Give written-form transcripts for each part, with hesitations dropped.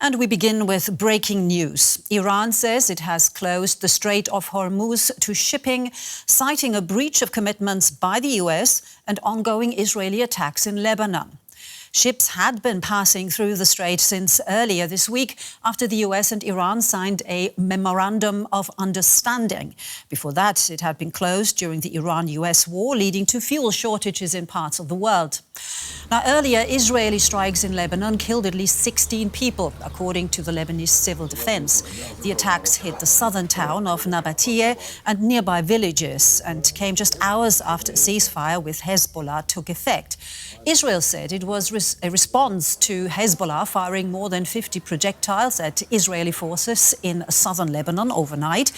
And we begin with breaking news. Iran says it has closed the Strait of Hormuz to shipping, citing a breach of commitments by the US and ongoing Israeli attacks in Lebanon. Ships had been passing through the strait since earlier this week after the US and Iran signed a memorandum of understanding. Before that, it had been closed during the Iran-US war, leading to fuel shortages in parts of the world. Now, earlier, Israeli strikes in Lebanon killed at least 16 people, according to the Lebanese civil defense. The attacks hit the southern town of Nabatiyeh and nearby villages and came just hours after a ceasefire with Hezbollah took effect. Israel said it was a response to Hezbollah firing more than 50 projectiles at Israeli forces in southern Lebanon overnight.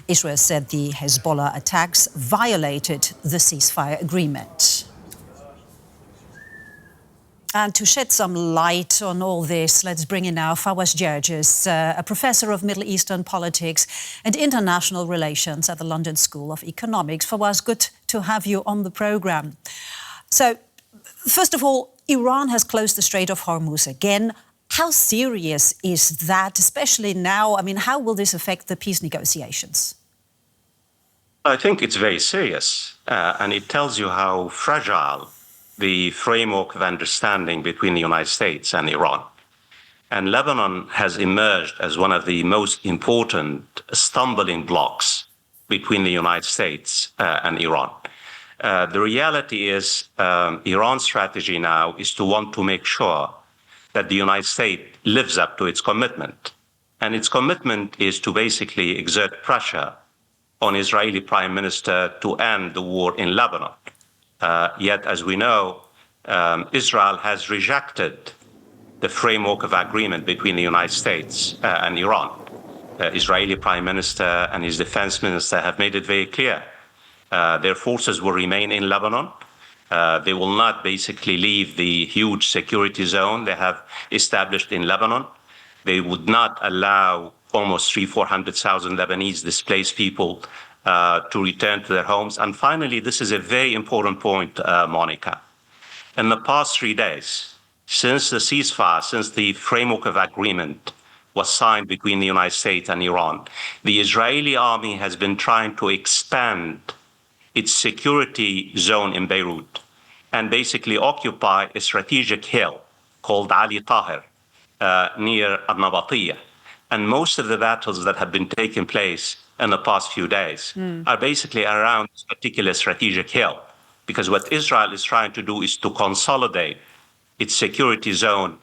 Israel said the Hezbollah attacks violated the ceasefire agreement. And to shed some light on all this, let's bring in now Fawaz Gerges, a professor of Middle Eastern politics and international relations at the London School of Economics. Fawaz, good to have you on the programme. So, first of all, Iran has closed the Strait of Hormuz again. How serious is that, especially now? I mean, how will this affect the peace negotiations? I think it's very serious, and it tells you how fragile the framework of understanding between the United States and Iran. And Lebanon has emerged as one of the most important stumbling blocks between the United States and Iran. The reality is Iran's strategy now is to want to make sure that the United States lives up to its commitment. And its commitment is to basically exert pressure on Israeli Prime Minister to end the war in Lebanon. Yet, as we know, Israel has rejected the framework of agreement between the United States and Iran. Israeli Prime Minister and his defense minister have made it very clear. Their forces will remain in Lebanon. They will not basically leave the huge security zone they have established in Lebanon. They would not allow almost 400,000 Lebanese displaced people to return to their homes. And finally, this is a very important point, Monica. In the past 3 days, since the ceasefire, since the framework of agreement was signed between the United States and Iran, the Israeli army has been trying to expand its security zone in Beirut and basically occupy a strategic hill called Ali Tahir near Nabatiyeh. And most of the battles that have been taking place in the past few days are basically around this particular strategic hill. Because what Israel is trying to do is to consolidate its security zone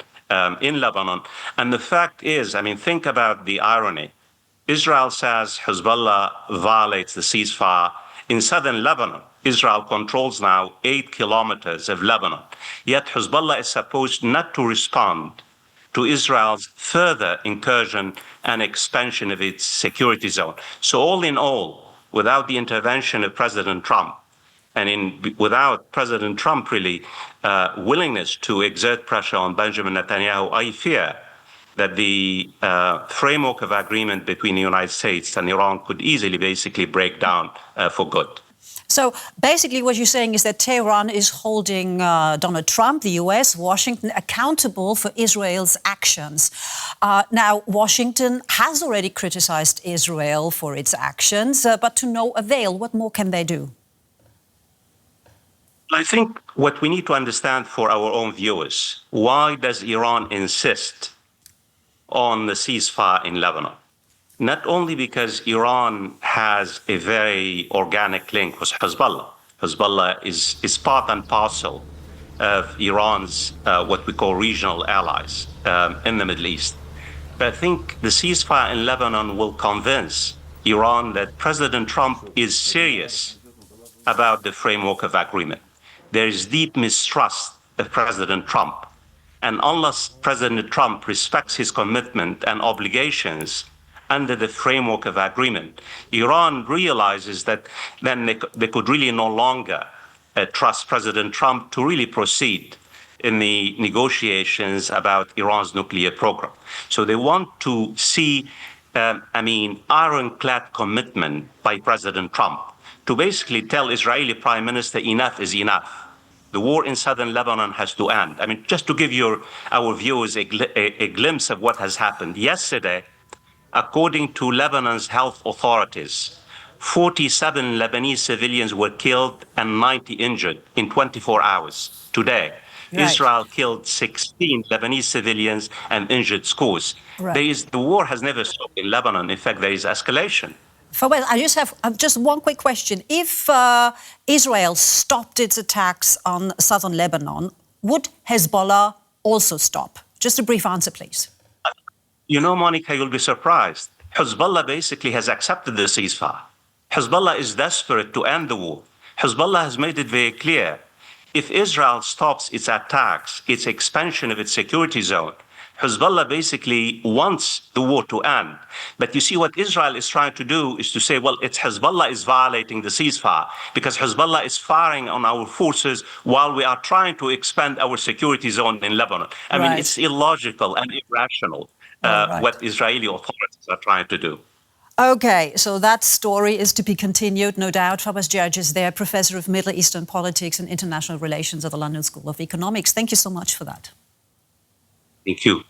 in Lebanon. And the fact is, I mean, think about the irony. Israel says Hezbollah violates the ceasefire. In southern Lebanon, Israel controls now 8 kilometers of Lebanon. Yet Hezbollah is supposed not to respond to Israel's further incursion and expansion of its security zone. So all in all, without the intervention of President Trump, and without President Trump really willingness to exert pressure on Benjamin Netanyahu, I fear that the framework of agreement between the United States and Iran could easily basically break down for good. So basically what you're saying is that Tehran is holding Donald Trump, the US, Washington, accountable for Israel's actions. Now, Washington has already criticized Israel for its actions, but to no avail. What more can they do? I think what we need to understand for our own viewers, why does Iran insist on the ceasefire in Lebanon? Not only because Iran has a very organic link with Hezbollah. Hezbollah is part and parcel of Iran's what we call regional allies in the Middle East. But I think the ceasefire in Lebanon will convince Iran that President Trump is serious about the framework of agreement. There is deep mistrust of President Trump. And unless President Trump respects his commitment and obligations under the framework of agreement, Iran realizes that then they could really no longer trust President Trump to really proceed in the negotiations about Iran's nuclear program. So they want to see, ironclad commitment by President Trump to basically tell Israeli Prime Minister enough is enough. The war in southern Lebanon has to end. I mean, just to give our viewers a glimpse of what has happened. Yesterday, according to Lebanon's health authorities, 47 Lebanese civilians were killed and 90 injured in 24 hours. Today, Right. Israel killed 16 Lebanese civilians and injured scores. Right. The war has never stopped in Lebanon. In fact, there is escalation. Fawaz, I just have just one quick question. If Israel stopped its attacks on southern Lebanon, would Hezbollah also stop? Just a brief answer, please. You know, Monica, you'll be surprised. Hezbollah basically has accepted the ceasefire. Hezbollah is desperate to end the war. Hezbollah has made it very clear. If Israel stops its attacks, its expansion of its security zone, Hezbollah basically wants the war to end. But you see, what Israel is trying to do is to say, well, it's Hezbollah is violating the ceasefire because Hezbollah is firing on our forces while we are trying to expand our security zone in Lebanon. I mean, it's illogical and irrational what Israeli authorities are trying to do. Okay, so that story is to be continued, no doubt. Fawaz Gerges there, Professor of Middle Eastern Politics and International Relations at the London School of Economics. Thank you so much for that. Thank you.